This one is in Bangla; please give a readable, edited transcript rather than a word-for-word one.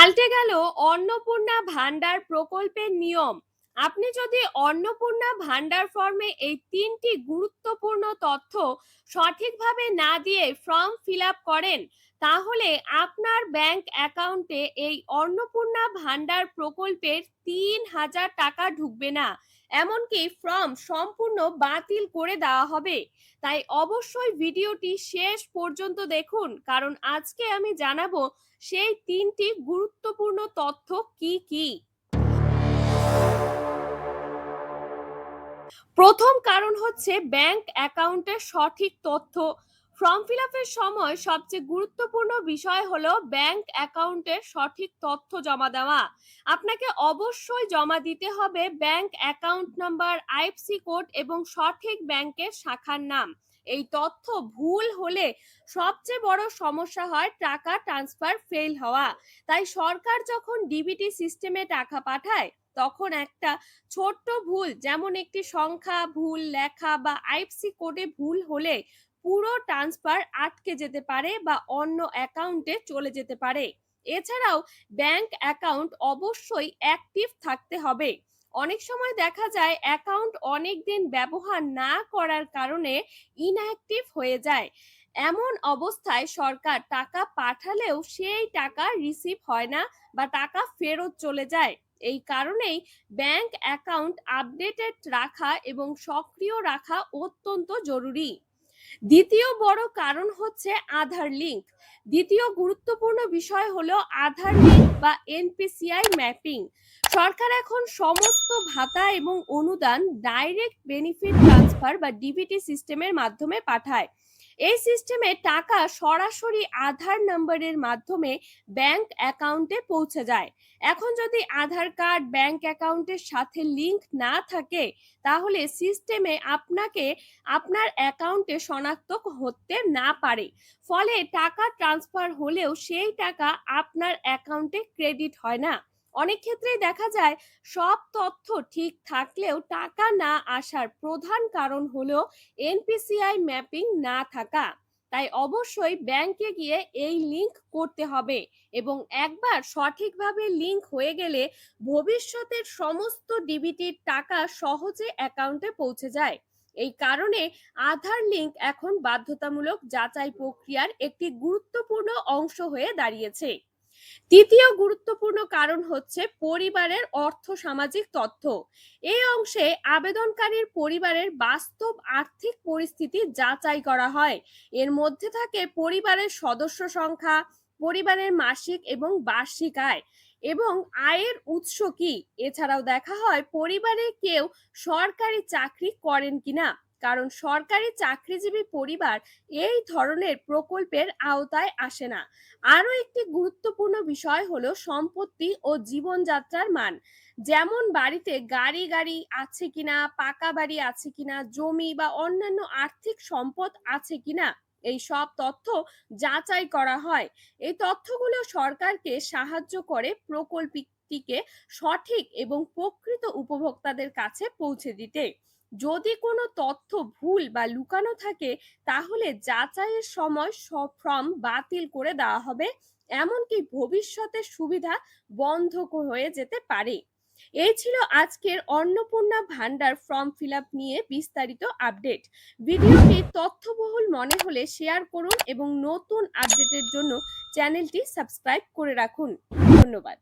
পাল্টে গেল অন্নপূর্ণা ভান্ডার প্রকল্পের নিয়ম। আপনি যদি অন্নপূর্ণা ভান্ডার ফর্মে এই তিনটি গুরুত্বপূর্ণ তথ্য সঠিকভাবে না দিয়ে ফর্ম ফিল আপ করেন, তাহলে আপনার ব্যাংক অ্যাকাউন্টে এই অন্নপূর্ণা ভান্ডার প্রকল্পের ৩,০০০ টাকা ঢুকবে না, এমনকি ফর্ম সম্পূর্ণ বাতিল করে দেওয়া হবে। তাই অবশ্যই ভিডিওটি শেষ পর্যন্ত দেখুন, কারণ আজকে আমি জানাবো সেই তিনটি গুরুত্বপূর্ণ তথ্য কি কি। প্রথম কারণ হচ্ছে ব্যাংক অ্যাকাউন্টের সঠিক তথ্য। ফর্ম ফিল আপের সময় সবচেয়ে গুরুত্বপূর্ণ বিষয় হলো ব্যাংক অ্যাকাউন্টের সঠিক তথ্য জমা দেওয়া। আপনাকে অবশ্যই জমা দিতে হবে bank account number, IFC code এবং সঠিক ব্যাংকের শাখার নাম। এই তথ্য ভুল হলে সবচেয়ে বড় সমস্যা হয় টাকা ট্রান্সফার ফেল হওয়া। তাই সরকার যখন ডিবিটি সিস্টেমে টাকা পাঠায়, তখন একটা ছোট্ট ভুল, যেমন একটি সংখ্যা ভুল লেখা বা আইএফসি কোডে ভুল হলে পুরো ট্রান্সফার আটকে যেতে পারে বা অন্য অ্যাকাউন্টে চলে যেতে পারে। এছাড়াও ব্যাংক অ্যাকাউন্ট অবশ্যই অ্যাক্টিভ থাকতে হবে। অনেক সময় দেখা যায় অ্যাকাউন্ট অনেক দিন ব্যবহার না করার কারণে ইনঅ্যাক্টিভ হয়ে যায়। এমন অবস্থায় সরকার টাকা পাঠালেও সেই টাকা রিসিভ হয় না বা টাকা ফেরত চলে যায়। এই কারণেই ব্যাংক অ্যাকাউন্ট আপডেটেড রাখা এবং সক্রিয় রাখা অত্যন্ত জরুরি। দ্বিতীয় বড় কারণ হচ্ছে আধার লিঙ্ক। দ্বিতীয় গুরুত্বপূর্ণ বিষয় হলো আধার লিঙ্ক বা এনপিসিআই ম্যাপিং। সরকার এখন সমস্ত ভাতা এবং অনুদান ডাইরেক্ট বেনিফিট ট্রান্সফার বা ডিবিটি সিস্টেমের মাধ্যমে পাঠায়। এই সিস্টেমে টাকা সরাসরি আধার নাম্বারের মাধ্যমে ব্যাংক অ্যাকাউন্টে পৌঁছে যায়। এখন যদি আধার কার্ড ব্যাংক অ্যাকাউন্টের সাথে লিংক না থাকে, তাহলে সিস্টেমে আপনাকে আপনার অ্যাকাউন্টে শনাক্ত হতে না পারে। ফলে টাকা ট্রান্সফার হলেও সেই টাকা আপনার অ্যাকাউন্টে ক্রেডিট হয় না। অনেক ক্ষেত্রেই দেখা যায় সব তথ্য ঠিক থাকলেও টাকা না আসার প্রধান কারণ হলো এনপিসিআই ম্যাপিং না থাকা। তাই অবশ্যই ব্যাংকে গিয়ে এই লিংক করতে হবে এবং একবার সঠিকভাবে লিংক হয়ে গেলে ভবিষ্যতের সমস্ত ডিবিটির টাকা সহজে অ্যাকাউন্টে পৌঁছে যায়। এই কারণে আধার লিংক এখন বাধ্যতামূলক যাচাই প্রক্রিয়ার একটি গুরুত্বপূর্ণ অংশ হয়ে দাঁড়িয়েছে। তৃতীয় গুরুত্বপূর্ণ কারণ হচ্ছে পরিবারের অর্থ সামাজিক তথ্য। এই অংশে আবেদনকারীর পরিবারের বাস্তব আর্থিক পরিস্থিতি যাচাই করা হয়। এর মধ্যে থাকে পরিবারের সদস্য সংখ্যা, পরিবারের মাসিক এবং বার্ষিক আয় এবং আয়ের উৎস কি। এছাড়াও দেখা হয় পরিবারে কেউ সরকারি চাকরি করেন কিনা, কারণ সরকারি চাকরিজীবী পরিবার এই ধরনের প্রকল্পের আওতায় আসে না। আরো একটি গুরুত্বপূর্ণ বিষয় হলো সম্পত্তি ও জীবনযাত্রার মান। যেমন বাড়িতে গাড়ি আছে কিনা, পাকা বাড়ি আছে কিনা, জমি বা অন্যান্য আর্থিক সম্পদ আছে কিনা, এই সব তথ্য যাচাই করা হয়। এই তথ্যগুলো সরকারকে সাহায্য করে প্রকল্পটিকে সঠিক এবং প্রকৃত উপভোক্তাদের কাছে পৌঁছে দিতে। যদি কোনো তথ্য ভুল বা লুকানো থাকে, তাহলে যাচাইয়ের সময় সব ফর্ম বাতিল করে দেওয়া হবে, এমনকি ভবিষ্যতের সুবিধা বন্ধ হয়ে যেতে পারে। এই ছিল আজকের অন্নপূর্ণা ভান্ডার ফর্ম ফিল আপ নিয়ে বিস্তারিত আপডেট। ভিডিওটি তথ্যবহুল মনে হলে শেয়ার করুন এবং নতুন আপডেটের জন্য চ্যানেলটি সাবস্ক্রাইব করে রাখুন। ধন্যবাদ।